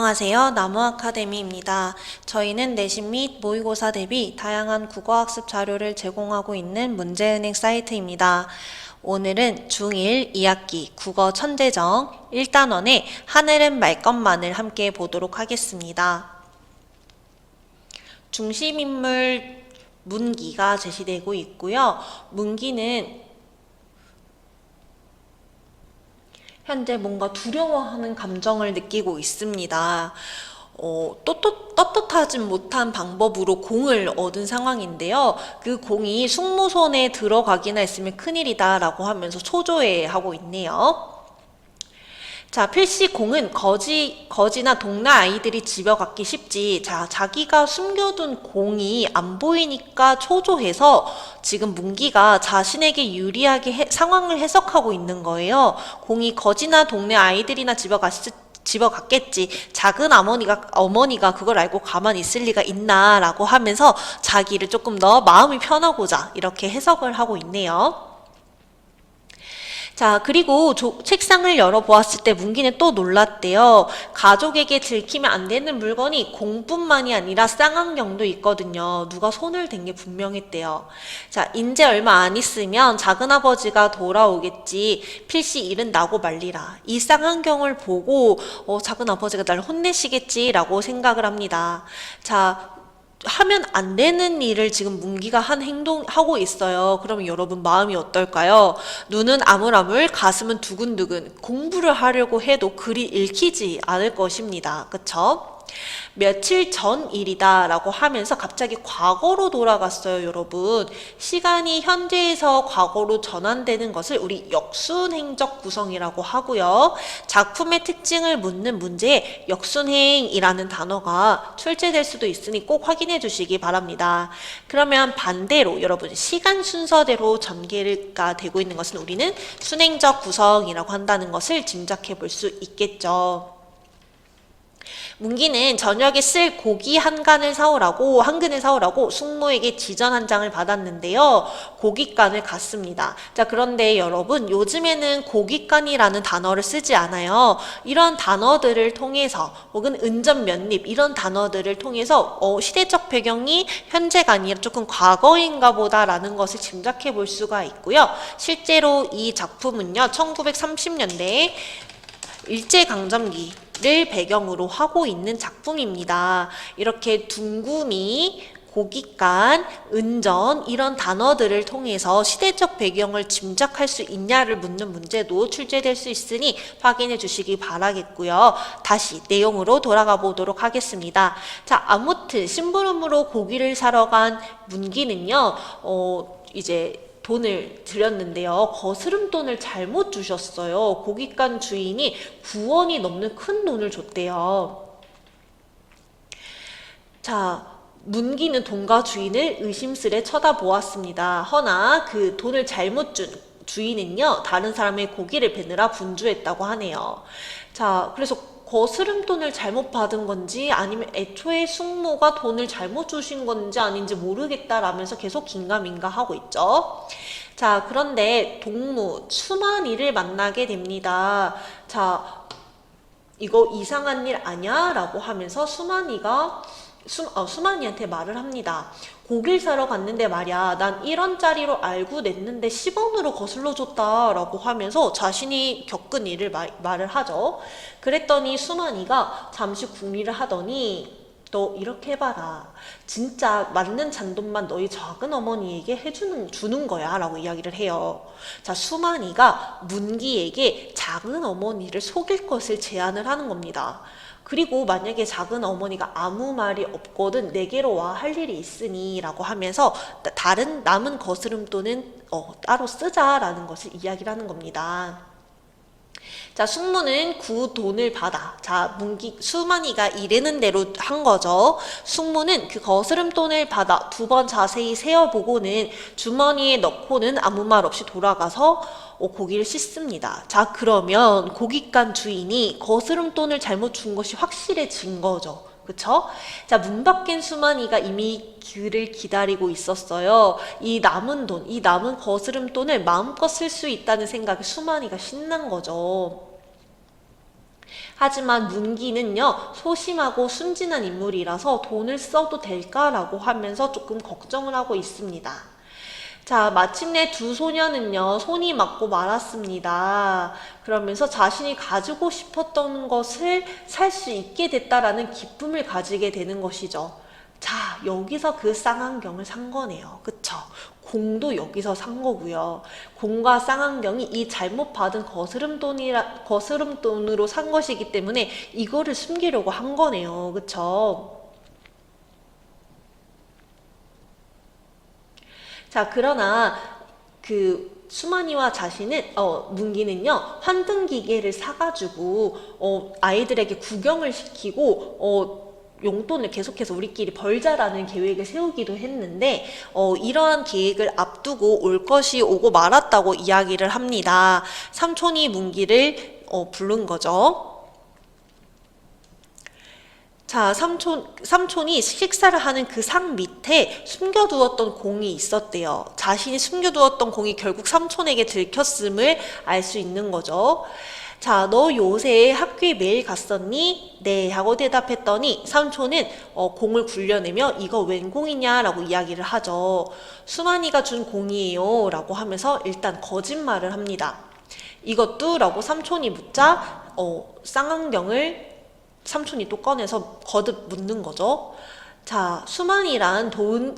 안녕하세요. 나무아카데미입니다. 저희는 내신 및 모의고사 대비 다양한 국어학습 자료를 제공하고 있는 문제은행 사이트입니다. 오늘은 중1 2학기 국어 천재정 1단원의 하늘은 말 것만을 함께 보도록 하겠습니다. 중심인물 문기가 제시되고 있고요. 문기는 현재 뭔가 두려워하는 감정을 느끼고 있습니다. 떳떳하지 못한 방법으로 공을 얻은 상황인데요. 그 공이 숙모손에 들어가기나 했으면 큰일이다 라고 하면서 초조해하고 있네요. 자, 필시 공은 거지나 동네 아이들이 집어갖기 쉽지. 자, 자기가 숨겨둔 공이 안 보이니까 초조해서 지금 문기가 자신에게 유리하게 상황을 해석하고 있는 거예요. 공이 거지나 동네 아이들이나 집어갔겠지. 작은 어머니가 그걸 알고 가만히 있을 리가 있나 라고 하면서 자기를 조금 더 마음이 편하고자 이렇게 해석을 하고 있네요. 자, 그리고 책상을 열어보았을 때 문기는 또 놀랐대요. 가족에게 들키면 안 되는 물건이 공뿐만이 아니라 쌍안경도 있거든요. 누가 손을 댄 게 분명했대요. 자, 이제 얼마 안 있으면 작은아버지가 돌아오겠지. 필시 일은 나고 말리라. 이 쌍안경을 보고 작은아버지가 날 혼내시겠지라고 생각을 합니다. 자, 하면 안 되는 일을 지금 문기가 하고 있어요. 그러면 여러분 마음이 어떨까요? 눈은 아물아물, 가슴은 두근두근. 공부를 하려고 해도 글이 읽히지 않을 것입니다. 그쵸? 며칠 전 일이다 라고 하면서 갑자기 과거로 돌아갔어요, 여러분. 시간이 현재에서 과거로 전환되는 것을 우리 역순행적 구성이라고 하고요. 작품의 특징을 묻는 문제에 역순행이라는 단어가 출제될 수도 있으니 꼭 확인해 주시기 바랍니다. 그러면 반대로 여러분 시간 순서대로 전개가 되고 있는 것은 우리는 순행적 구성이라고 한다는 것을 짐작해 볼 수 있겠죠. 문기는 저녁에 쓸 고기 한 근을 사오라고 숙모에게 지전 한 장을 받았는데요. 고깃간을 갔습니다. 자, 그런데 여러분 요즘에는 고깃간이라는 단어를 쓰지 않아요. 이런 단어들을 통해서 혹은 은전면립 이런 단어들을 통해서 시대적 배경이 현재가 아니라 조금 과거인가 보다라는 것을 짐작해 볼 수가 있고요. 실제로 이 작품은요. 1930년대에 일제강점기를 배경으로 하고 있는 작품입니다. 이렇게 둥구미, 고깃간, 은전 이런 단어들을 통해서 시대적 배경을 짐작할 수 있냐를 묻는 문제도 출제될 수 있으니 확인해 주시기 바라겠고요. 다시 내용으로 돌아가 보도록 하겠습니다. 자, 아무튼 심부름으로 고기를 사러 간 문기는요. 이제 돈을 드렸는데요. 거스름 돈을 잘못 주셨어요. 고깃간 주인이 9원이 넘는 큰 돈을 줬대요. 자, 문기는 돈가 주인을 의심스레 쳐다보았습니다. 허나 그 돈을 잘못 준 주인은요. 다른 사람의 고기를 베느라 분주했다고 하네요. 자, 그래서 거스름 돈을 잘못 받은 건지 아니면 애초에 숙모가 돈을 잘못 주신 건지 아닌지 모르겠다라면서 계속 긴가민가 하고 있죠. 자, 그런데 동무 수만이를 만나게 됩니다. 자, 이거 이상한 일 아니야? 라고 하면서 수만이한테 말을 합니다. 고기를 사러 갔는데 말이야, 난 1원짜리로 알고 냈는데 10원으로 거슬러 줬다 라고 하면서 자신이 겪은 일을 말을 하죠. 그랬더니 수만이가 잠시 궁리를 하더니 너 이렇게 해봐라. 진짜 맞는 잔돈만 너희 작은 어머니에게 주는 거야 라고 이야기를 해요. 자, 수만이가 문기에게 작은 어머니를 속일 것을 제안을 하는 겁니다. 그리고 만약에 작은 어머니가 아무 말이 없거든 내게로 와 할 일이 있으니 라고 하면서 다른 남은 거스름돈은 따로 쓰자라는 것을 이야기를 하는 겁니다. 자, 숙모는 그 돈을 받아. 자, 수만이가 이르는 대로 한 거죠. 숙모는 그 거스름 돈을 받아 2번 자세히 세어보고는 주머니에 넣고는 아무 말 없이 돌아가서 고기를 씻습니다. 자, 그러면 고깃간 주인이 거스름 돈을 잘못 준 것이 확실해진 거죠. 그쵸? 자, 문 밖엔 수만이가 이미 그를 기다리고 있었어요. 이 남은 거스름 돈을 마음껏 쓸 수 있다는 생각에 수만이가 신난 거죠. 하지만 문기는요, 소심하고 순진한 인물이라서 돈을 써도 될까라고 하면서 조금 걱정을 하고 있습니다. 자, 마침내 두 소녀는요, 손이 맞고 말았습니다. 그러면서 자신이 가지고 싶었던 것을 살 수 있게 됐다라는 기쁨을 가지게 되는 것이죠. 자, 여기서 그 쌍안경을 산 거네요. 그쵸? 공도 여기서 산 거고요. 공과 쌍안경이 이 잘못 받은 거스름돈으로 산 것이기 때문에 이거를 숨기려고 한 거네요. 그쵸? 자, 그러나 수만이와 문기는요, 환등 기계를 사가지고, 아이들에게 구경을 시키고, 용돈을 계속해서 우리끼리 벌자라는 계획을 세우기도 했는데, 이러한 계획을 앞두고 올 것이 오고 말았다고 이야기를 합니다. 삼촌이 문기를, 부른 거죠. 자, 삼촌이 식사를 하는 그 상 밑에 숨겨두었던 공이 있었대요. 자신이 숨겨두었던 공이 결국 삼촌에게 들켰음을 알 수 있는 거죠. 자, 너 요새 학교에 매일 갔었니? 네, 하고 대답했더니 삼촌은 공을 굴려내며 이거 웬 공이냐? 라고 이야기를 하죠. 수만이가 준 공이에요. 라고 하면서 일단 거짓말을 합니다. 이것도? 라고 삼촌이 묻자 쌍안경을 삼촌이 또 꺼내서 거듭 묻는 거죠. 자, 수만이란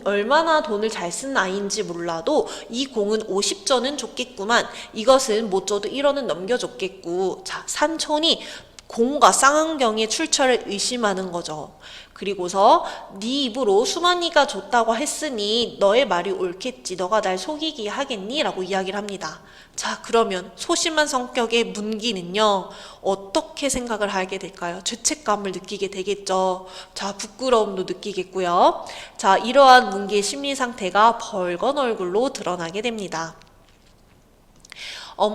얼마나 돈을 잘 쓴 아이인지 몰라도 이 공은 50전은 줬겠구만. 이것은 못 줘도 1원은 넘겨줬겠고. 자, 삼촌이 공과 쌍안경의 출처를 의심하는 거죠. 그리고서 네 입으로 수만이가 줬다고 했으니 너의 말이 옳겠지. 너가 날 속이기 하겠니? 라고 이야기를 합니다. 자, 그러면 소심한 성격의 문기는요, 어떻게 생각을 하게 될까요? 죄책감을 느끼게 되겠죠. 자, 부끄러움도 느끼겠고요. 자, 이러한 문기의 심리 상태가 벌건 얼굴로 드러나게 됩니다.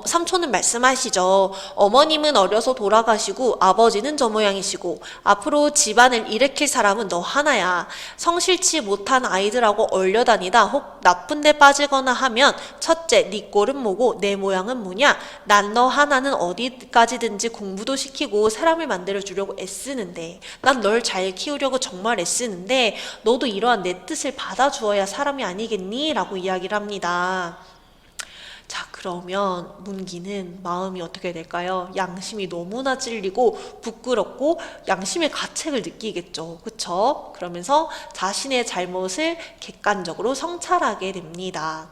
삼촌은 말씀하시죠. 어머님은 어려서 돌아가시고 아버지는 저 모양이시고 앞으로 집안을 일으킬 사람은 너 하나야. 성실치 못한 아이들하고 얼려다니다 혹 나쁜 데 빠지거나 하면 첫째 네 꼴은 뭐고 내 모양은 뭐냐. 난 너 하나는 어디까지든지 공부도 시키고 사람을 만들어주려고 애쓰는데 난 널 잘 키우려고 정말 애쓰는데 너도 이러한 내 뜻을 받아주어야 사람이 아니겠니? 라고 이야기를 합니다. 자, 그러면 문기는 마음이 어떻게 될까요? 양심이 너무나 찔리고 부끄럽고 양심의 가책을 느끼겠죠. 그쵸? 그러면서 자신의 잘못을 객관적으로 성찰하게 됩니다.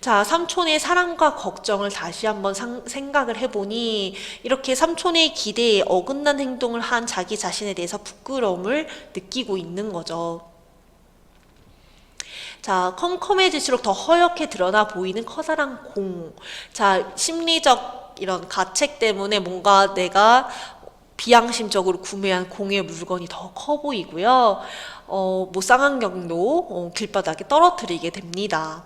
자, 삼촌의 사랑과 걱정을 다시 한번 생각을 해보니 이렇게 삼촌의 기대에 어긋난 행동을 한 자기 자신에 대해서 부끄러움을 느끼고 있는 거죠. 자, 컴컴해질수록 더 허옇게 드러나 보이는 커다란 공. 자, 심리적 이런 가책 때문에 뭔가 내가 비양심적으로 구매한 공의 물건이 더 커 보이고요. 뭐 쌍안경도 길바닥에 떨어뜨리게 됩니다.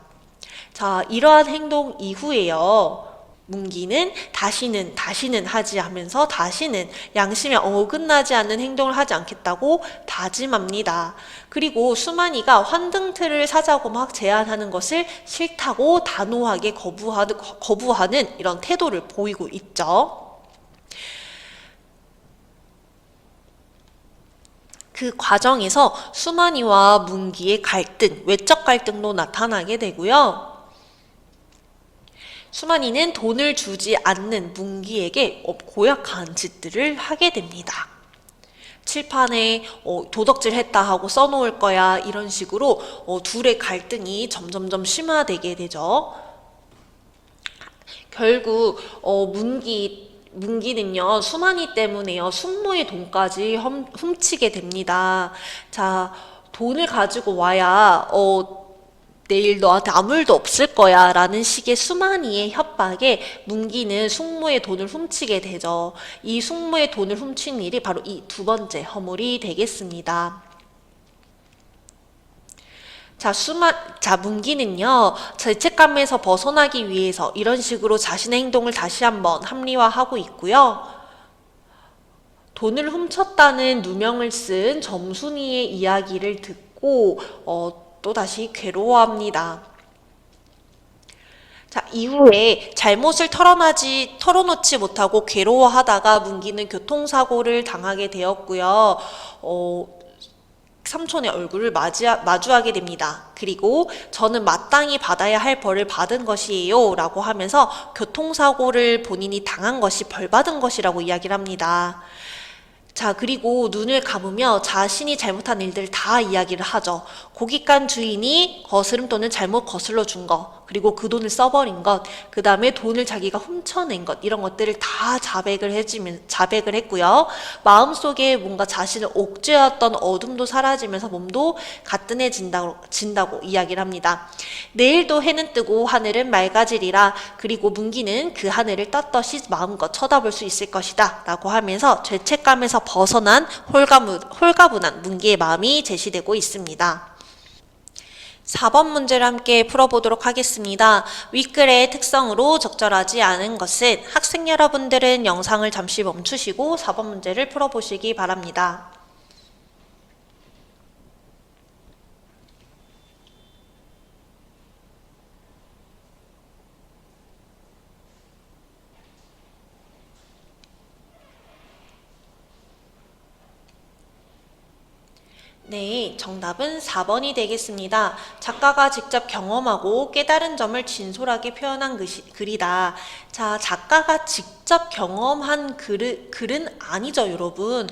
자, 이러한 행동 이후에요. 문기는 다시는 하지 하면서 다시는 양심에 어긋나지 않는 행동을 하지 않겠다고 다짐합니다. 그리고 수만이가 환등틀을 사자고 막 제안하는 것을 싫다고 단호하게 거부하는 이런 태도를 보이고 있죠. 그 과정에서 수만이와 문기의 갈등, 외적 갈등도 나타나게 되고요. 수만이는 돈을 주지 않는 문기에게 고약한 짓들을 하게 됩니다. 칠판에 도덕질 했다 하고 써놓을 거야 이런 식으로 둘의 갈등이 점점점 심화되게 되죠. 결국 문기는요, 수만이 때문에요, 숙모의 돈까지 훔치게 됩니다. 자, 돈을 가지고 와야 내일 너한테 아무 일도 없을 거야 라는 식의 수만이의 협박에 문기는 숙모의 돈을 훔치게 되죠. 이 숙모의 돈을 훔친 일이 바로 이 두 번째 허물이 되겠습니다. 자, 문기는요, 죄책감에서 벗어나기 위해서 이런 식으로 자신의 행동을 다시 한번 합리화하고 있고요. 돈을 훔쳤다는 누명을 쓴 점순이의 이야기를 듣고 또다시 괴로워합니다. 자, 이후에 잘못을 털어놓지 못하고 괴로워하다가 문기는 교통사고를 당하게 되었고요. 삼촌의 얼굴을 마주하게 됩니다. 그리고 저는 마땅히 받아야 할 벌을 받은 것이에요 라고 하면서 교통사고를 본인이 당한 것이 벌 받은 것이라고 이야기를 합니다. 자, 그리고 눈을 감으며 자신이 잘못한 일들을 다 이야기를 하죠. 고깃간 주인이 거스름돈을 잘못 거슬러 준 것, 그리고 그 돈을 써버린 것, 그 다음에 돈을 자기가 훔쳐낸 것, 이런 것들을 다 자백을 했고요. 마음속에 뭔가 자신을 옥죄었던 어둠도 사라지면서 몸도 가뿐해진다고 이야기를 합니다. 내일도 해는 뜨고 하늘은 맑아지리라. 그리고 문기는 그 하늘을 떳떳이 마음껏 쳐다볼 수 있을 것이다 라고 하면서 죄책감에서 벗어난 홀가분한 문기의 마음이 제시되고 있습니다. 4번 문제를 함께 풀어보도록 하겠습니다. 윗글의 특성으로 적절하지 않은 것은 학생 여러분들은 영상을 잠시 멈추시고 4번 문제를 풀어보시기 바랍니다. 네, 정답은 4번이 되겠습니다. 작가가 직접 경험하고 깨달은 점을 진솔하게 표현한 글이다. 자, 작가가 직접 경험한 글은 아니죠, 여러분.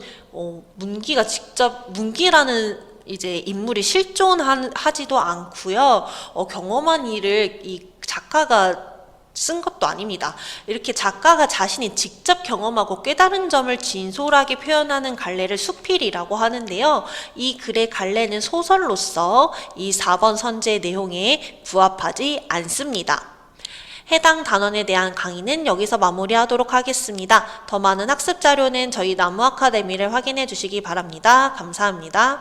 문기라는 이제 인물이 실존하지도 않고요. 경험한 일을 이 작가가 쓴 것도 아닙니다. 이렇게 작가가 자신이 직접 경험하고 깨달은 점을 진솔하게 표현하는 갈래를 수필이라고 하는데요. 이 글의 갈래는 소설로서 이 4번 선제 내용에 부합하지 않습니다. 해당 단원에 대한 강의는 여기서 마무리하도록 하겠습니다. 더 많은 학습 자료는 저희 나무 아카데미를 확인해 주시기 바랍니다. 감사합니다.